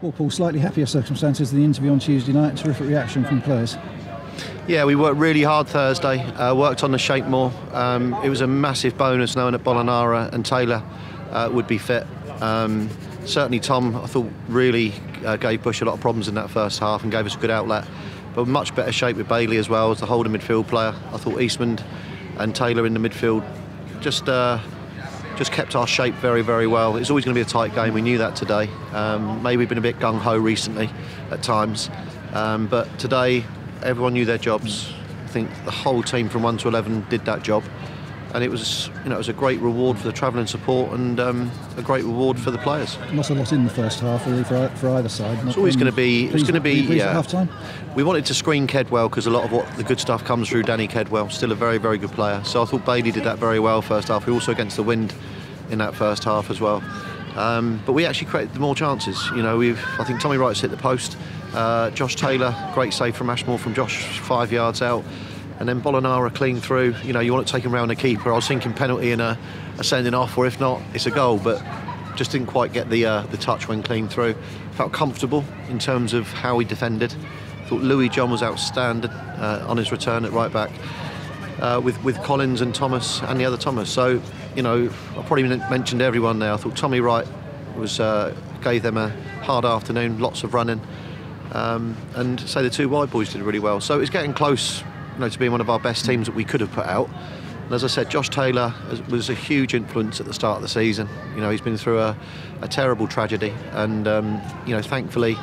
Well, Paul, slightly happier circumstances than the interview on Tuesday night. Terrific reaction from players. Yeah, we worked really hard Thursday, worked on the shape more. It was a massive bonus knowing that Bolonara and Taylor would be fit. Certainly Tom, I thought, really gave Bush a lot of problems in that first half and gave us a good outlet. But much better shape with Bailey as well as the holding midfield player. I thought Eastman and Taylor in the midfield just kept our shape very, very well. It's always going to be a tight game. We knew that today. Maybe we've been a bit gung-ho recently at times. But today, everyone knew their jobs. I think the whole team from 1 to 11 did that job. And it was, it was a great reward for the travelling support and a great reward for the players. Not a lot in the first half, really, for either side. It's always going to be. It's going to be. Yeah. At half time. We wanted to screen Kedwell because a lot of what the good stuff comes through Danny Kedwell. Still a very, very good player. So I thought Bailey did that very well first half. We also against the wind in that first half as well. But we actually created more chances. I think Tommy Wright's hit the post. Josh Taylor, great save from Ashmore from Josh 5 yards out. And then Bolonara clean through. You want to take him round the keeper. I was thinking penalty and a sending off, or if not, it's a goal. But just didn't quite get the touch when clean through. Felt comfortable in terms of how he defended. Thought Louis John was outstanding on his return at right back with Collins and Thomas and the other Thomas. So I probably mentioned everyone there. I thought Tommy Wright gave them a hard afternoon, lots of running, and the two wide boys did really well. So it's getting close. To being one of our best teams that we could have put out. And as I said, Josh Taylor was a huge influence at the start of the season. He's been through a terrible tragedy, and thankfully,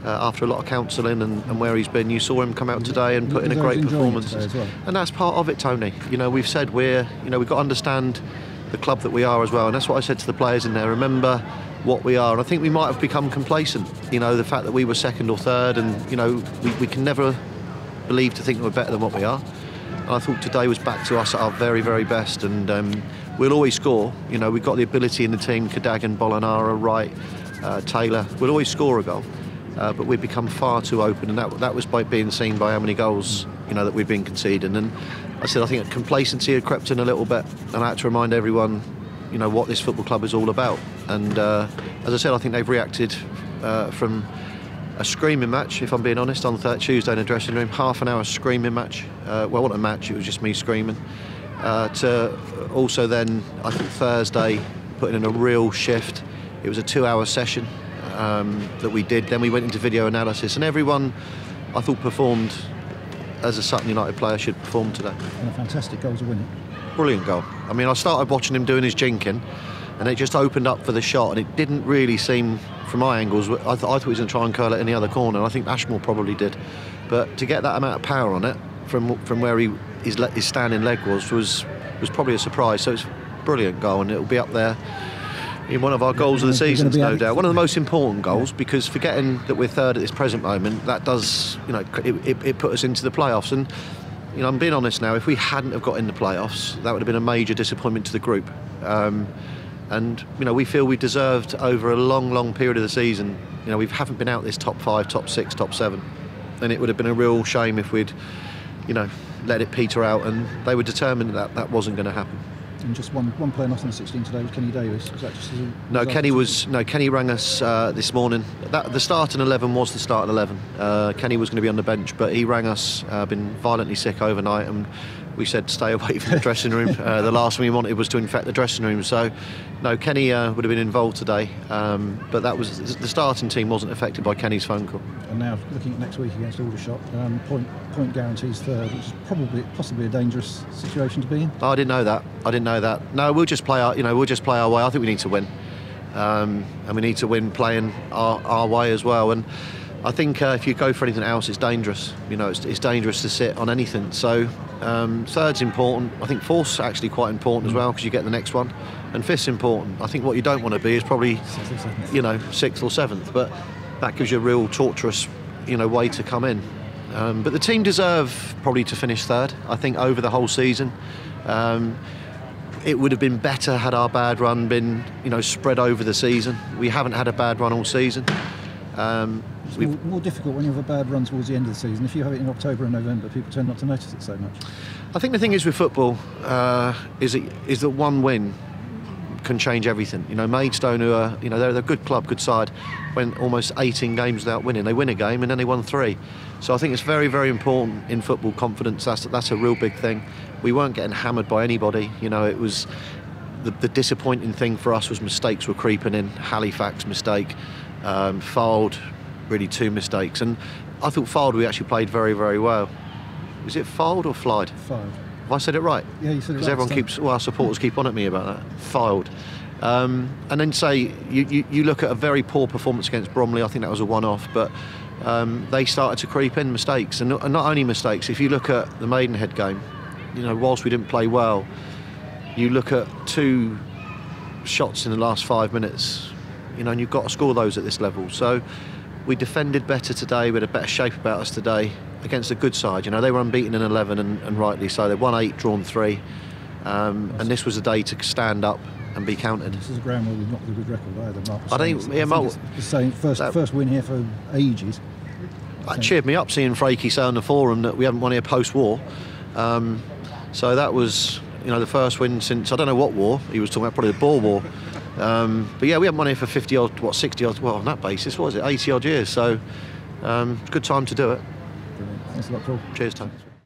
after a lot of counselling and where he's been, you saw him come out today and put in a great performance. Well. And that's part of it, Tony. We've said we've got to understand the club that we are as well, and that's what I said to the players in there. Remember what we are, and I think we might have become complacent. The fact that we were second or third, and we can never believe to think we're better than what we are. And I thought today was back to us at our very, very best, and we'll always score. We've got the ability in the team, Cadogan, Bolonara, Wright, Taylor. We'll always score a goal, but we've become far too open, and that was by being seen by how many goals that we've been conceding. And I think complacency had crept in a little bit, and I had to remind everyone what this football club is all about. And as I said, I think they've reacted from a screaming match, if I'm being honest, on Tuesday in the dressing room. Half an hour screaming match. Well, not a match, it was just me screaming. To also then, I think Thursday, putting in a real shift. It was a 2-hour session that we did. Then we went into video analysis, and everyone, I thought, performed as a Sutton United player should perform today. And a fantastic goal to win it. Brilliant goal. I started watching him doing his jinking, and it just opened up for the shot, and it didn't really seem, from my angles, I thought he was going to try and curl it in the other corner, and I think Ashmore probably did. But to get that amount of power on it from where his standing leg was probably a surprise. So it's a brilliant goal, and it'll be up there in one of our goals of the season, no doubt. One of the most important goals, because forgetting that we're third at this present moment, that does, it put us into the playoffs. And I'm being honest now, if we hadn't have got in the playoffs, that would have been a major disappointment to the group. And we feel we deserved, over a long period of the season, we haven't been out this top 5, top 6, top 7, and it would have been a real shame if we'd let it peter out, and they were determined that wasn't going to happen. And just one player not on the 16 today was Kenny Davis. Was that just as a Kenny rang us this morning. The starting 11 was the starting 11. Kenny was going to be on the bench, but he rang us, been violently sick overnight, and we said stay away from the dressing room. The last thing we wanted was to infect the dressing room. So, no, Kenny would have been involved today, but that was the starting team wasn't affected by Kenny's phone call. And now looking at next week against Aldershot, point guarantees third, which is possibly a dangerous situation to be in. Oh, I didn't know that. No, we'll just play our way. I think we need to win, and we need to win playing our way as well. And I think if you go for anything else, it's dangerous. It's dangerous to sit on anything. So third's important. I think fourth's actually quite important as well, because you get the next one. And fifth's important. I think what you don't want to be is probably, 6th or 7th. But that gives you a real torturous, way to come in. But the team deserve probably to finish third, I think, over the whole season. It would have been better had our bad run been, spread over the season. We haven't had a bad run all season. It's more difficult when you have a bad run towards the end of the season. If you have it in October and November, people tend not to notice it so much. I think the thing is with football is that one win can change everything. You know, Maidstone, who are, you know, they're a good club, good side, went almost 18 games without winning. They win a game and then they won 3. So I think it's very, very important in football, confidence. That's a real big thing. We weren't getting hammered by anybody. You know, it was the disappointing thing for us was mistakes were creeping in. Halifax mistake, Fylde, really 2 mistakes, and I thought Fylde we actually played very, very well. Is it Fylde or Flyde? Fylde. Have I said it right? Yeah, you said it right. Because everyone keeps, well, our supporters keep on at me about that. Fylde. And then say, you look at a very poor performance against Bromley. I think that was a one-off, but they started to creep in mistakes. And not only mistakes, if you look at the Maidenhead game, you know, whilst we didn't play well, you look at 2 shots in the last 5 minutes, you know, and you've got to score those at this level. So we defended better today, we had a better shape about us today against a good side. You know, they were unbeaten in 11 and rightly so. They won 8, drawn 3, and this was a day to stand up and be counted. This is a ground where we've not got a good record either, Mark. I think, yeah, Mark, it's the same first win here for ages. That cheered me up seeing Frakey say on the forum that we haven't won here post-war. So that was, you know, the first win since, I don't know what war, he was talking about, probably the Boer War. But yeah, we haven't won here for 50 odd, what, 60 odd, well, on that basis, what was it, 80 odd years. So it's a good time to do it. Brilliant. Thanks a lot, Paul. Cheers, Tony.